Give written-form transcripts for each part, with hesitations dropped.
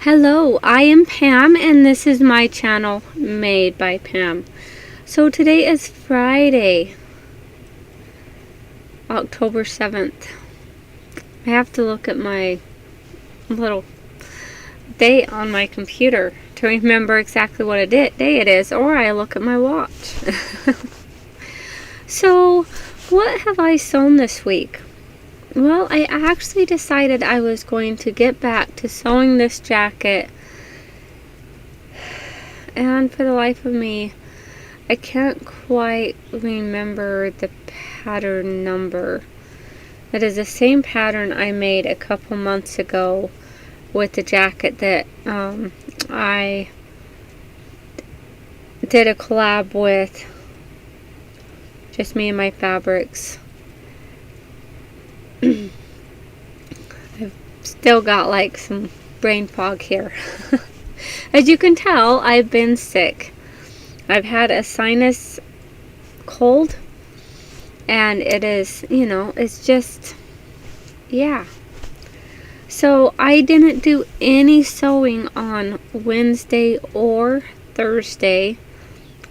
Hello, I am Pam and this is my channel Made by Pam. So today is Friday, October 7th. I have to look at my little date on my computer to remember exactly what day it is, or I look at my watch. So, what have I sewn this week? Well, I actually decided I was going to get back to sewing this jacket, and for the life of me, I can't quite remember the pattern number. It is the same pattern I made a couple months ago with the jacket that I did a collab with, just me and my fabrics. I've still got like some brain fog here. As you can tell, I've been sick. I've had a sinus cold, and it is, it's just, yeah. So I didn't do any sewing on Wednesday or Thursday.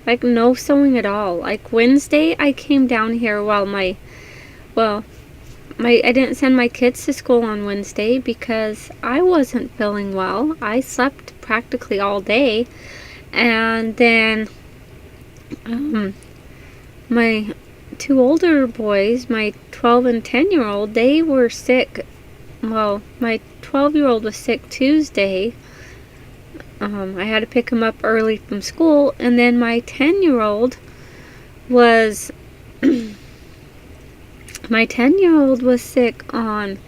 Like, no sewing at all. Like, Wednesday I came down here while I didn't send my kids to school on Wednesday because I wasn't feeling well. I slept practically all day. And then my two older boys, my 12 and 10-year-old, they were sick. Well, my 12-year-old was sick Tuesday. I had to pick him up early from school. And then my 10-year-old was... My 10-year-old was sick on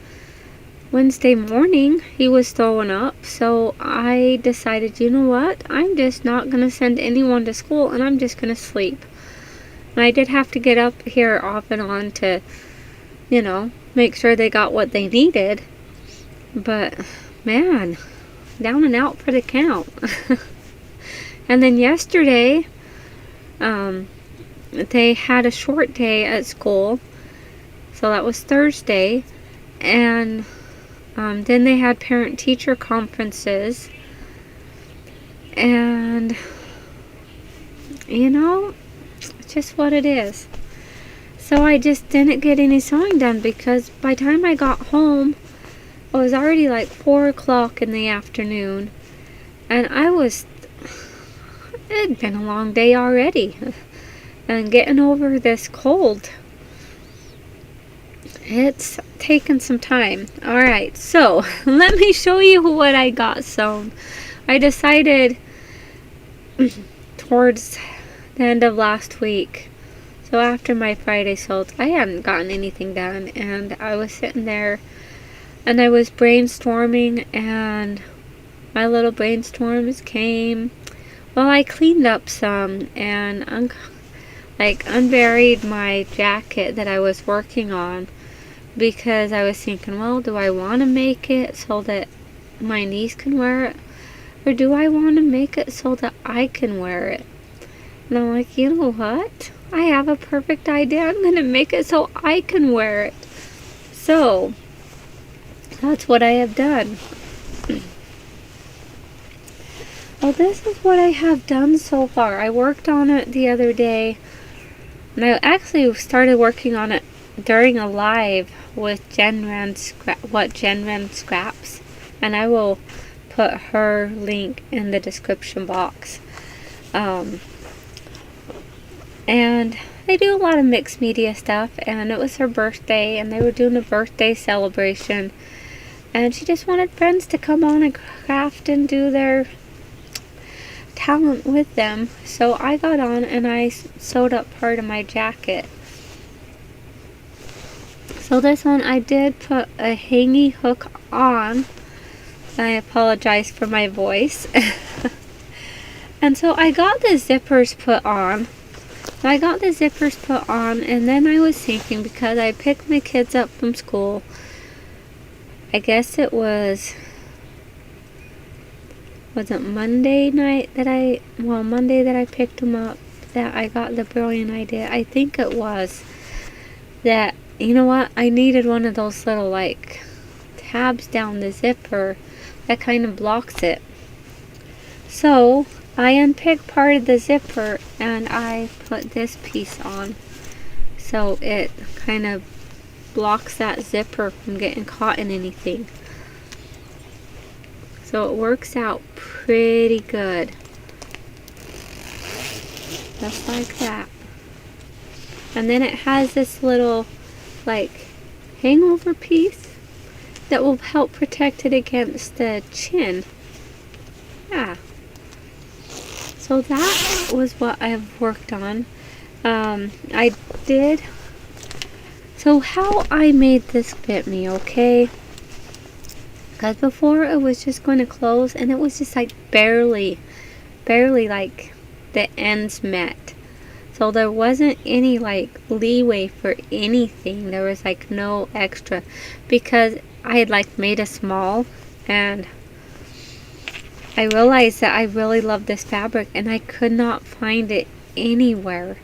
Wednesday morning. He was throwing up. So I decided, you know what? I'm just not going to send anyone to school, and I'm just going to sleep. And I did have to get up here off and on to, make sure they got what they needed. But, man, down and out for the count. And then yesterday, they had a short day at school. So that was Thursday, and then they had parent-teacher conferences, and, it's just what it is. So I just didn't get any sewing done because by the time I got home, it was already like 4 o'clock in the afternoon, and it had been a long day already, and getting over this cold, it's taken some time. Alright, so let me show you what I got sewn. I decided towards the end of last week, so after my Friday sewed, I hadn't gotten anything done, and I was sitting there and I was brainstorming, and my little brainstorms came. Well, I cleaned up some and unburied my jacket that I was working on, because I was thinking, well, do I want to make it so that my niece can wear it? Or do I want to make it so that I can wear it? And I'm like, you know what? I have a perfect idea. I'm going to make it so I can wear it. So, that's what I have done. Well, this is what I have done so far. I worked on it the other day. And I actually started working on it during a live with Jen Ran Scraps, and I will put her link in the description box. And they do a lot of mixed media stuff, and it was her birthday, and they were doing a birthday celebration, and she just wanted friends to come on and craft and do their talent with them. So I got on and I sewed up part of my jacket. So this one I did put a hangy hook on. I apologize for my voice. And so I got the zippers put on. And then I was thinking, because I picked my kids up from school, I guess it was it Monday night Monday that I picked them up, that I got the brilliant idea. I think it was that, you know what, I needed one of those little tabs down the zipper that kind of blocks it. So I unpicked part of the zipper and I put this piece on, so it kind of blocks that zipper from getting caught in anything. So it works out pretty good. Just like that. And then it has this little like hangover piece that will help protect it against the chin. Yeah. So that was what I've worked on. I did. So how I made this fit me, okay? Because before it was just going to close and it was just like barely like the ends met. So there wasn't any like leeway for anything. There was like no extra because I had like made a small, and I realized that I really love this fabric and I could not find it anywhere.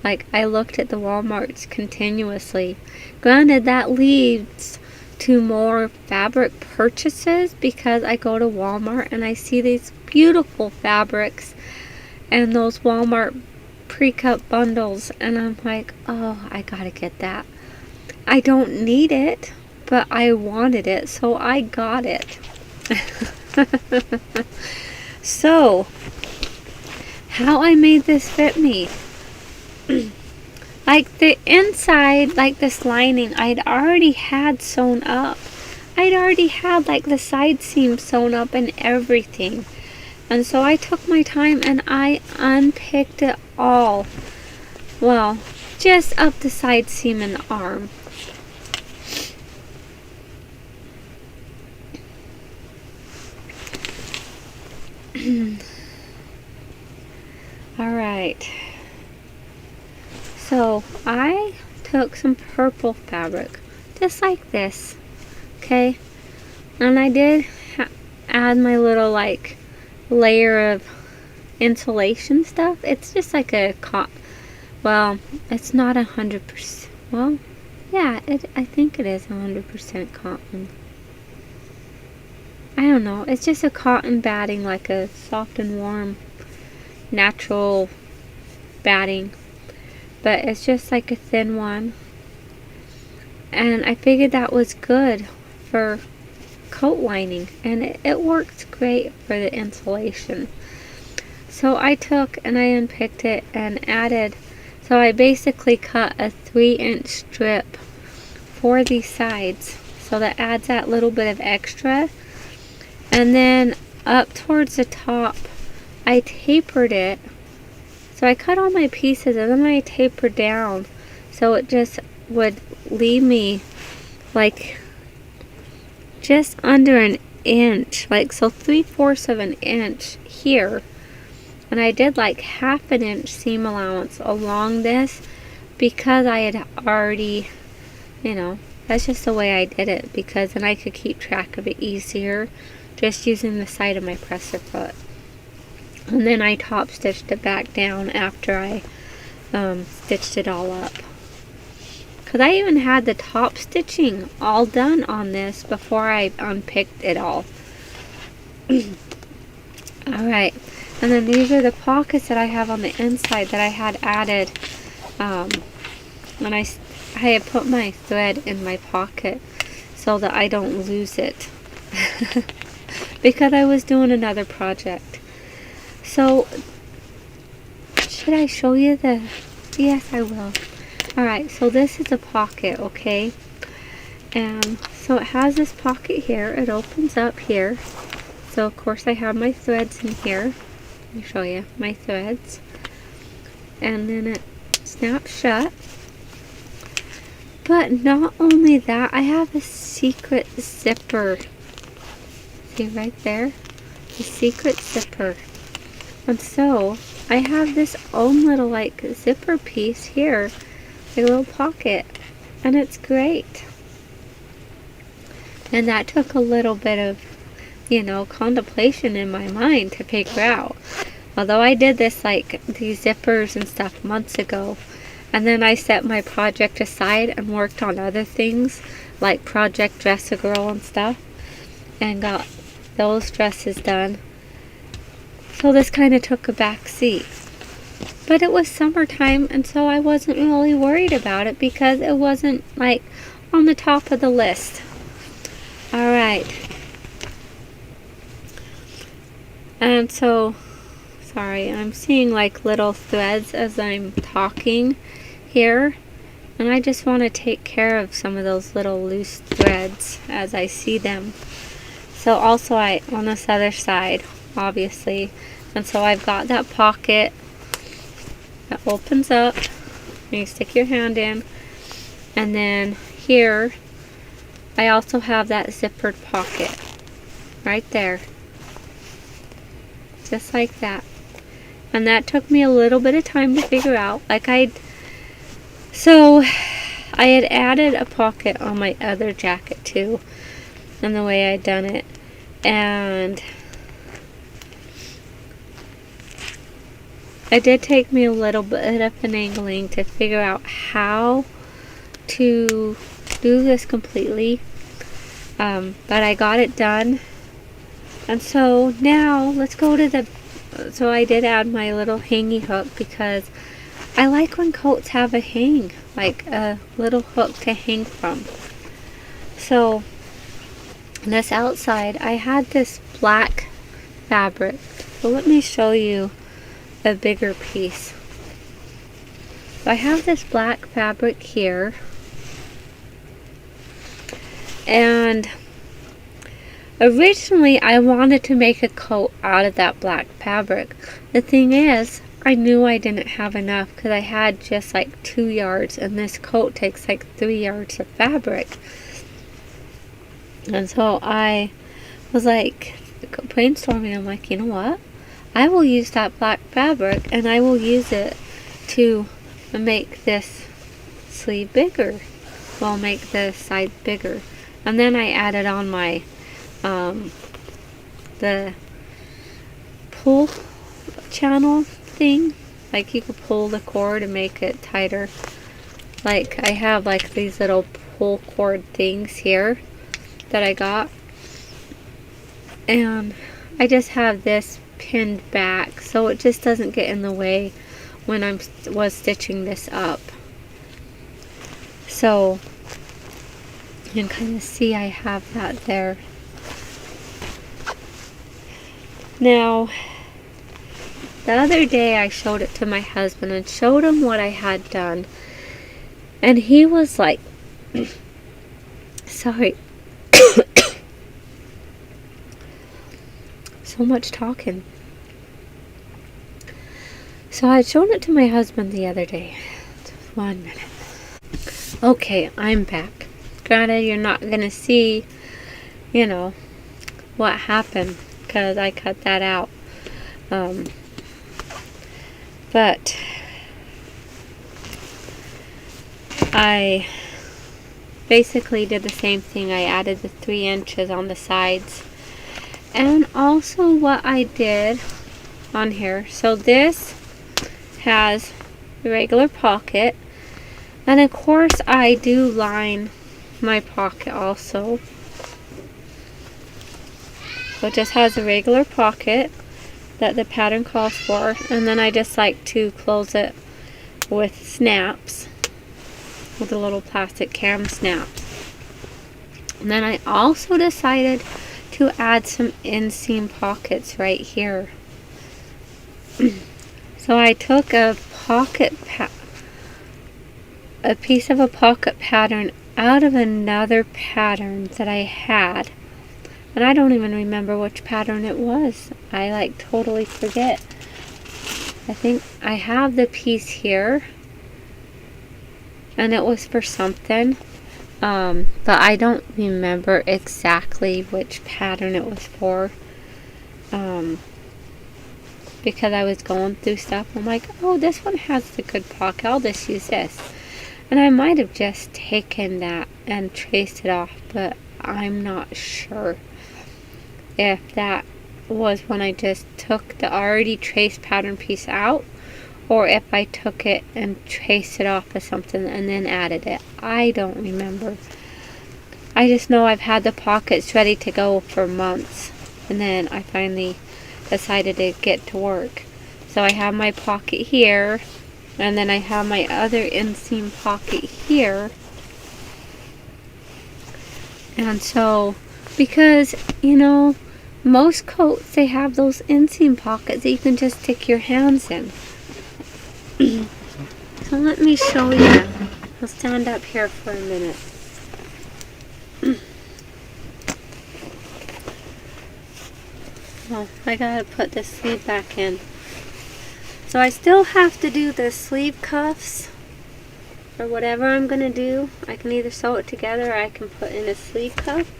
Like I looked at the Walmarts continuously. Granted, that leads to more fabric purchases because I go to Walmart and I see these beautiful fabrics and those Walmart pre-cut bundles, and I'm like, oh, I gotta get that. I don't need it, but I wanted it, so I got it. So how I made this fit me, like the inside, like this lining I'd already had sewn up. I'd already had like the side seam sewn up and everything. And so I took my time and I unpicked it all. Well, just up the side seam and the arm. Alright. So I took some purple fabric, just like this. Okay? And I did add my little like layer of insulation stuff. It's just like a well, it's not 100%. Well, yeah, I think it is 100% cotton. I don't know. It's just a cotton batting, like a soft and warm, natural batting. But it's just like a thin one. And I figured that was good for coat lining. And it works great for the insulation. So I took and I unpicked it and added. So I basically cut a 3-inch strip for these sides. So that adds that little bit of extra. And then up towards the top, I tapered it. So I cut all my pieces and then I tapered down. So it just would leave me like just under an inch. Like, so 3/4 of an inch here. And I did like 1/2 inch seam allowance along this because I had already, you know, that's just the way I did it, because then I could keep track of it easier just using the side of my presser foot. And then I top stitched it back down after I stitched it all up. Because I even had the top stitching all done on this before I unpicked it all. Alright, and then these are the pockets that I have on the inside that I had added. And I had put my thread in my pocket so that I don't lose it. Because I was doing another project. So, should I show you the... Yes, I will. Alright, so this is a pocket, okay? And so it has this pocket here. It opens up here. So, of course, I have my threads in here. Let me show you my threads. And then it snaps shut. But not only that, I have a secret zipper. See right there? The secret zipper. And so, I have this own little like zipper piece here. A little pocket. And it's great. And that took a little bit of, you know, contemplation in my mind to figure out. Although I did this like these zippers and stuff months ago. And then I set my project aside and worked on other things like Project Dress a Girl and stuff. And got those dresses done. So this kind of took a back seat. But it was summertime, and so I wasn't really worried about it because it wasn't like on the top of the list. Alright. And so, sorry, I'm seeing like little threads as I'm talking here. And I just want to take care of some of those little loose threads as I see them. So also on this other side, obviously. And so I've got that pocket that opens up. You stick your hand in. And then here, I also have that zippered pocket. Right there. Just like that. And that took me a little bit of time to figure out. So I had added a pocket on my other jacket too, and the way I'd done it, and it did take me a little bit of finagling to figure out how to do this completely, but I got it done. And so now let's go to so I did add my little hangy hook because I like when coats have a hang, like a little hook to hang from. So this outside, I had this black fabric. So let me show you a bigger piece. So I have this black fabric here. And originally I wanted to make a coat out of that black fabric. The thing is, I knew I didn't have enough because I had just like 2 yards, and this coat takes like 3 yards of fabric. And so I was like brainstorming. I'm like, you know what? I will use that black fabric and I will use it to make this sleeve bigger. Well, make the side bigger. And then I added on my the pull channel thing. Like you could pull the cord and make it tighter. Like I have like these little pull cord things here that I got. And I just have this pinned back so it just doesn't get in the way when I was stitching this up. So you can kind of see I have that there. Now, the other day I showed it to my husband and showed him what I had done. And he was like, sorry. So much talking. So I showed it to my husband the other day. Just 1 minute. Okay, I'm back. Granted, you're not going to see, what happened because I cut that out. But I basically did the same thing. I added the 3 inches on the sides. And also what I did on here. So this has the regular pocket. And of course I do line my pocket also. So it just has a regular pocket that the pattern calls for, and then I just like to close it with snaps, with a little plastic cam snaps. And then I also decided to add some inseam pockets right here. So I took a piece of a pocket pattern out of another pattern that I had. And I don't even remember which pattern it was. I totally forget. I think I have the piece here. And it was for something. But I don't remember exactly which pattern it was for. Because I was going through stuff. I'm like, oh, this one has the good pocket. I'll just use this. And I might have just taken that and traced it off. But I'm not sure if that was when I just took the already traced pattern piece out, or if I took it and traced it off of something and then added it. I don't remember. I just know I've had the pockets ready to go for months. and then I finally decided to get to work. So I have my pocket here, and then I have my other inseam pocket here. And so, because, you know, most coats, they have those inseam pockets that you can just stick your hands in. So let me show you. I'll stand up here for a minute. Well, I gotta put the sleeve back in. So I still have to do the sleeve cuffs, or whatever I'm gonna do. I can either sew it together or I can put in a sleeve cuff.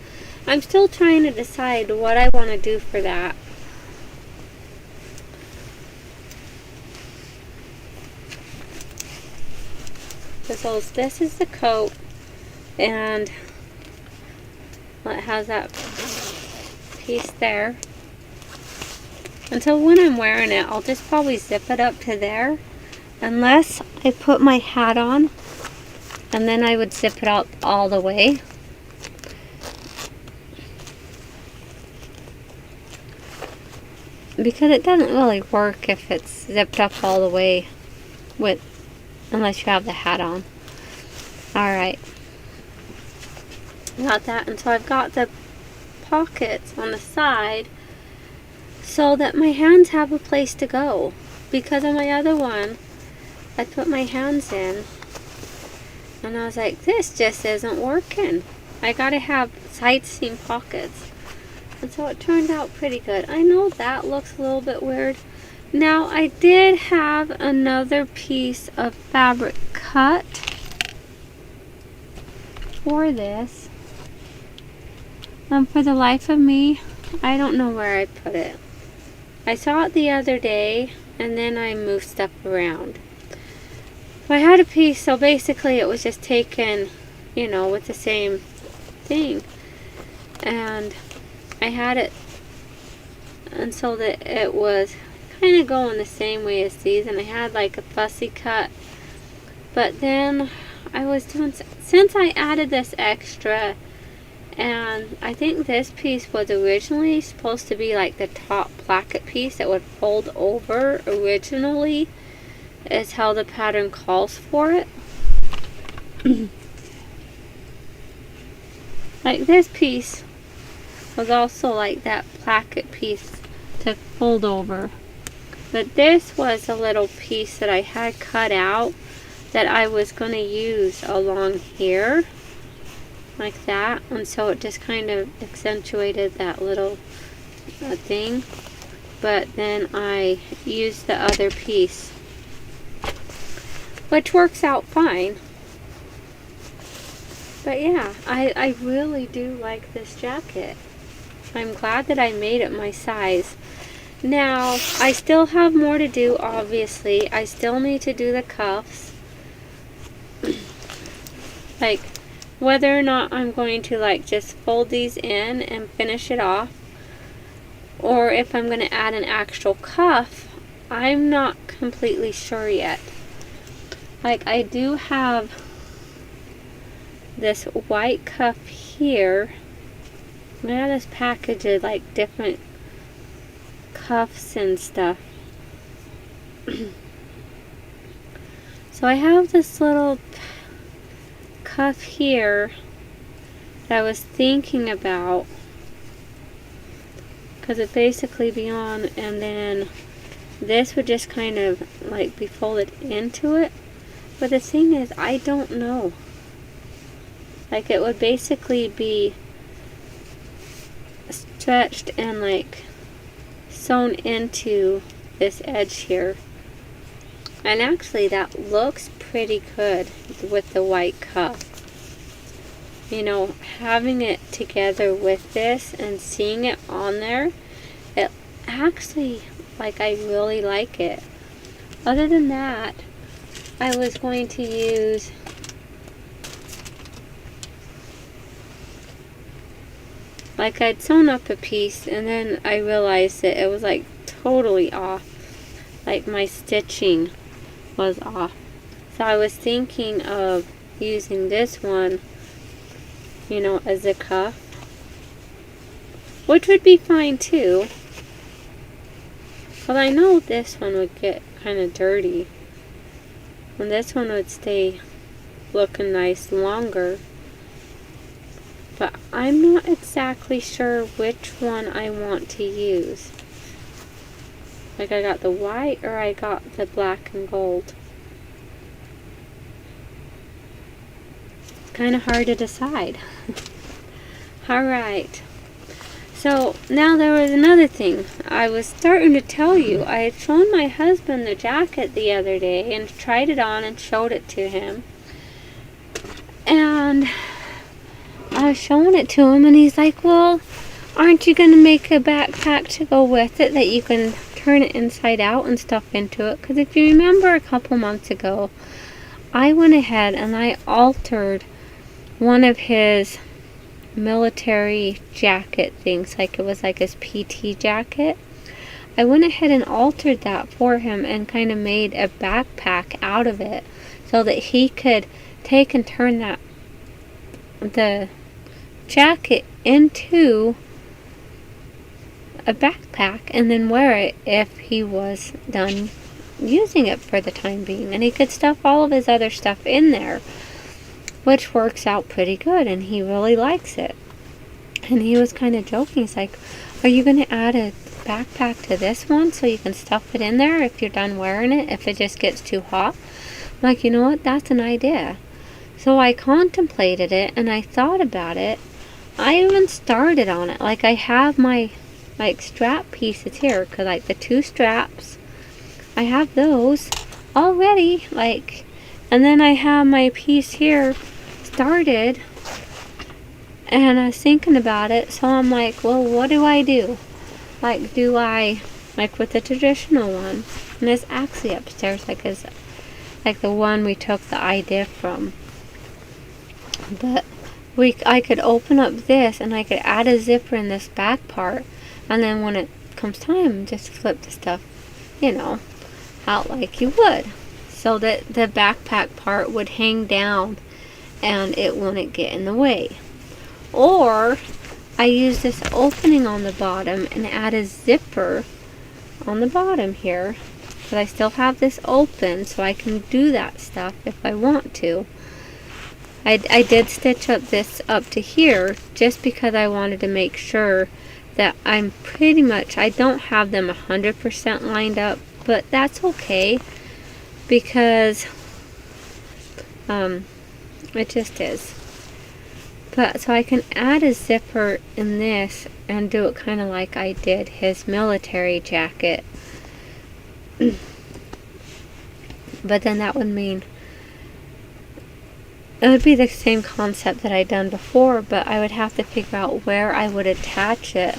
I'm still trying to decide what I want to do for that. So this is the coat, and it has that piece there. And so when I'm wearing it, I'll just probably zip it up to there, unless I put my hat on, and then I would zip it up all the way. Because it doesn't really work if it's zipped up all the way unless you have the hat on. Alright. Got that. And so I've got the pockets on the side so that my hands have a place to go. Because on my other one, I put my hands in and I was like, this just isn't working. I gotta have side seam pockets. And so it turned out pretty good. I know that looks a little bit weird. Now, I did have another piece of fabric cut for this. For the life of me, I don't know where I put it. I saw it the other day, and then I moved stuff around. So I had a piece, so basically it was just taken, you know, with the same thing. And I had it, and so that it was kind of going the same way as these, and I had like a fussy cut. But then I was doing, since I added this extra, and I think this piece was originally supposed to be like the top placket piece that would fold over originally, is how the pattern calls for it. Like this piece was also like that placket piece to fold over. But this was a little piece that I had cut out that I was going to use along here. Like that. And so it just kind of accentuated that little thing. But then I used the other piece, which works out fine. But yeah, I really do like this jacket. I'm glad that I made it my size. Now, I still have more to do, obviously. I still need to do the cuffs. Like, whether or not I'm going to, like, just fold these in and finish it off, or if I'm going to add an actual cuff, I'm not completely sure yet. Like, I do have this white cuff here. I have this package of like different cuffs and stuff. So I have this little cuff here that I was thinking about, because it basically be on, and then this would just kind of like be folded into it. But the thing is, I don't know. Like, it would basically be stretched and like sewn into this edge here. And actually that looks pretty good with the white cuff. You know, having it together with this and seeing it on there, it actually, like, I really like it. Other than that, I was going to use like, I'd sewn up a piece and then I realized that it was like totally off. Like, my stitching was off. So I was thinking of using this one, you know, as a cuff. which would be fine too. But I know this one would get kind of dirty, and this one would stay looking nice longer. But I'm not exactly sure which one I want to use. Like, I got the white or I got the black and gold. It's kind of hard to decide. Alright. So, now there was another thing. I was starting to tell you. I had shown my husband the jacket the other day and tried it on and showed it to him. And I was showing it to him and he's like, well, aren't you going to make a backpack to go with it that you can turn it inside out and stuff into it? Because if you remember a couple months ago, I went ahead and I altered one of his military jacket things, like it was like his PT jacket. I went ahead and altered that for him and kind of made a backpack out of it so that he could take and turn the jacket into a backpack and then wear it if he was done using it for the time being. And he could stuff all of his other stuff in there, which works out pretty good, and he really likes it. And he was kind of joking. He's like, are you going to add a backpack to this one so you can stuff it in there if you're done wearing it, if it just gets too hot? I'm like, you know what, that's an idea. So I contemplated it and I thought about it. I even started on it. Like, I have my strap pieces here, because like the 2 straps, I have those already, like, and then I have my piece here started, and I was thinking about it. So I'm like, well, what do I do? Like, do I, like with the traditional one, and it's actually upstairs, like the one we took the idea from, but I could open up this and I could add a zipper in this back part, and then when it comes time, just flip the stuff, out like you would, so that the backpack part would hang down and it wouldn't get in the way. Or I use this opening on the bottom and add a zipper on the bottom here, but I still have this open so I can do that stuff if I want to. I did stitch up this up to here just because I wanted to make sure that I'm pretty much, I don't have them 100% lined up, but that's okay, because it just is. But so I can add a zipper in this and do it kind of like I did his military jacket. But then that would mean it would be the same concept that I'd done before, but I would have to figure out where I would attach it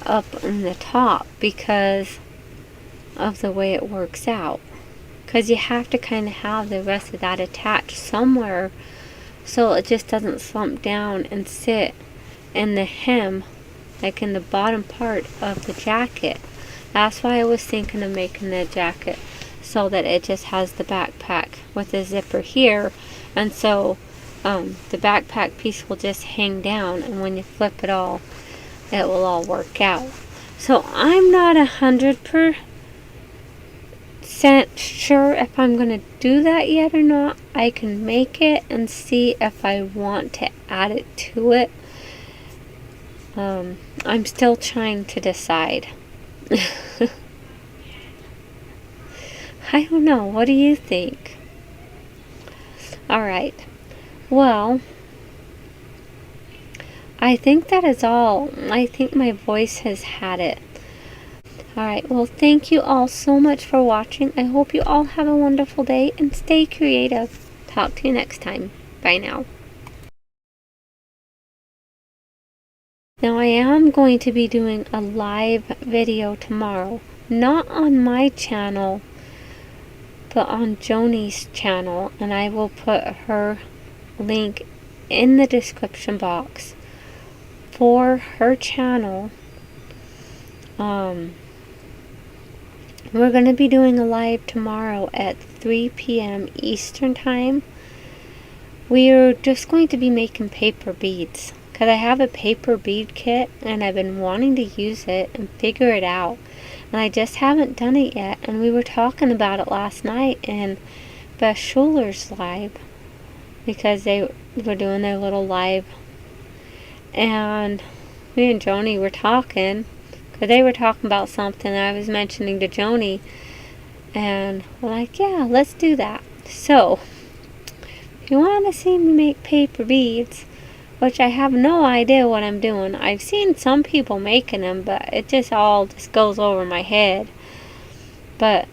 up in the top because of the way it works out. Because you have to kind of have the rest of that attached somewhere so it just doesn't slump down and sit in the hem, like in the bottom part of the jacket. That's why I was thinking of making the jacket so that it just has the backpack with the zipper here, and so the backpack piece will just hang down, and when you flip it all, it will all work out. So I'm not 100% sure if I'm going to do that yet or not. I can make it and see if I want to add it to it. I'm still trying to decide. I don't know. What do you think? Alright. Well, I think that is all. I think my voice has had it. Alright, well, thank you all so much for watching. I hope you all have a wonderful day and stay creative. Talk to you next time. Bye now. Now, I am going to be doing a live video tomorrow. Not on my channel, but on Joanie's channel. And I will put her link in the description box for her channel. We're going to be doing a live tomorrow at 3 p.m. Eastern time. We are just going to be making paper beads, because I have a paper bead kit and I've been wanting to use it and figure it out. And I just haven't done it yet. And we were talking about it last night in Beth Schuler's live, because they were doing their little live. And me and Joanie were talking, because they were talking about something I was mentioning to Joanie. And we're like, yeah, let's do that. So, if you want to see me make paper beads, which I have no idea what I'm doing. I've seen some people making them, but it just goes over my head. But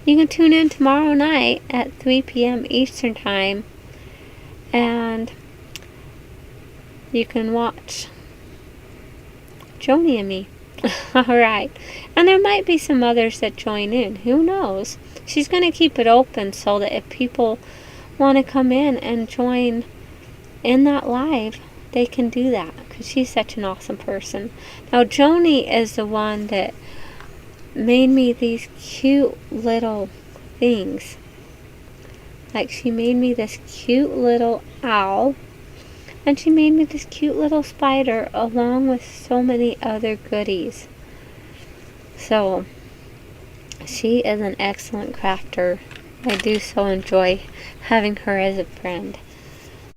you can tune in tomorrow night at 3 p.m. Eastern Time, and you can watch Joanie and me. Alright. And there might be some others that join in. Who knows? She's going to keep it open so that if people want to come in and join in that live, they can do that, because she's such an awesome person. Now, Joanie is the one that made me these cute little things. Like, she made me this cute little owl, and she made me this cute little spider, along with so many other goodies. So, she is an excellent crafter. I do so enjoy having her as a friend.